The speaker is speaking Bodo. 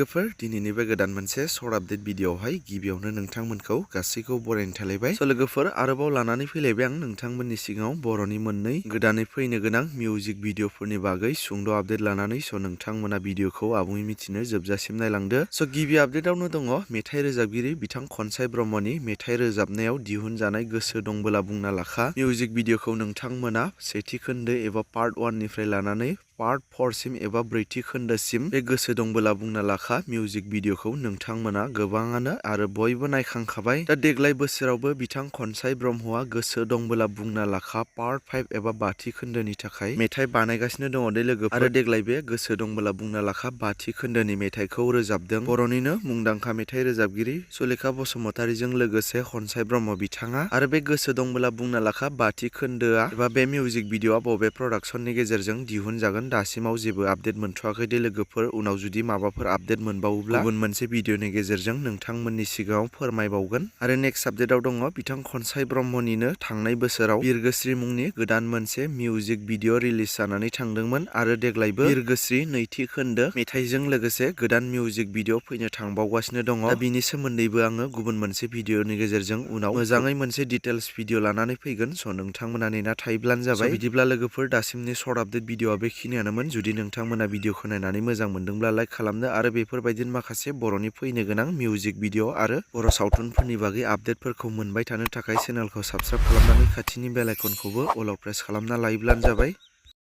लोगोफोर दिनैनि बे गोदान मोनसे सर्ट आपडेट भिडिअआवहाय गिबियावनो नोंथांमोनखौ गासैखौ बरायनो थालायबाय। लोगोफोर आरोबाव लानानै फैलायबाय आं नोंथांमोननि सिगाङाव बर'नि मोननै गोदानै फैनो गोनां मिउजिक भिडिअफोरनि बागै सुंद' आपडेट लानानै नोंथांमोना भिडिअखौ आबुङै मिथिनो जोबजासिम नायलांदो। गिबि आपडेटआवनो दङ मेथाइ रोजाबगिरि बिथां खनसाय ब्रह्मनि मेथाइ रोजाबनायाव दिहुनजानाय गोसो दंबोला बुंना लाखा मिउजिक भिडिअखौ नोंथांमोना सेथि खोन्दो एबा पार्ट 1 निफ्राय लानानै पार्ट 4 सिम एबा ब्रैथि खोन्दोसिम बे गोसो दंबोला बुंना लाखा मिउजिक भिडिअखौ नोंथांमोना गोबाङानो आरो बयबो नायखांखाबाय। दा देग्लाय बोसोरावबो बिथां खनसाय ब्रह्मआ गोसो दंबोला बुंना लाखा पार्ट 5 एबा बाथि खोन्दोनि थाखाय मेथाइ बानायगासिनो दङ दे लोगोफोर। आरो देग्लाय बे गोसो दंबोला बुंना लाखा बाथि खोन्दोनि मेथाइखौ रोजाबदों बर'निनो मुंदांखा मेथाइ रोजाबगिरि सुलेखा बसुमतारीजों लोगोसे खनसाय ब्रह्म बिथाङा। आरो बे गोसो दंबोला बुंना लाखा बाथि खोन्दोआ एबा बे मिउजिक भिडिअआ बबे प्रडाक्सननि गेजेरजों दिहुनजागोन दासिमाव जेबो आपडेट मोनथ'वाखै दे लोगोफोर। उनाव जुदि माबाफोर आपडेट मोनबावोब्ला गुबुन मोनसे भिडिअनि गेजेरजों नोंथांमोननि सिगाङाव फोरमायबावगोन। आरो नेक्स्ट आपडेटआव दङ बिथां खनसाय ब्रह्मनिनो थांनाय बोसोराव बिरगोस्रि मुंनि गोदान मोनसे मिउजिक भिडिअ रिलिज जानानै थांदोंमोन आरो देग्लायबो बिरगोस्रि नैथि खोन्दो मेथाइजों लोगोसे गोदान मिउजिक भिडिअ फैनो थांबावगासिनो दङ। दा बिनि सोमोन्दैबो आङो गुबुन मोनसे भिडिअनि गेजेरजों उनाव मोजाङै मोनसे डिटेल्स भिडिअ लानानै फैगोन। नोंथांमोना नेना थायोब्लानो जाबाय। बिदिब्ला लोगोफोर दासिमनि सर्ट आपडेट भिडिअआ बेखिनियानोमोन। जुदि नोंथांमोना भिडिअखौ नायनानै मोजां मोनदोंब्ला लाइक खालामदो आरो बेफोरबायदिनो माखासे बर'नि फैनो गोनां मिउजिक भिडिअ आरो बर' सावथुनफोरनि बागै आपडेटफोरखौ मोनबाय थानो थाखाय चेनेलखौ साबस्क्राइब खालामनानै खाथिनि बेल आइकनखौबो अलाव प्रेस खालामना लायोब्लानो जाबाय।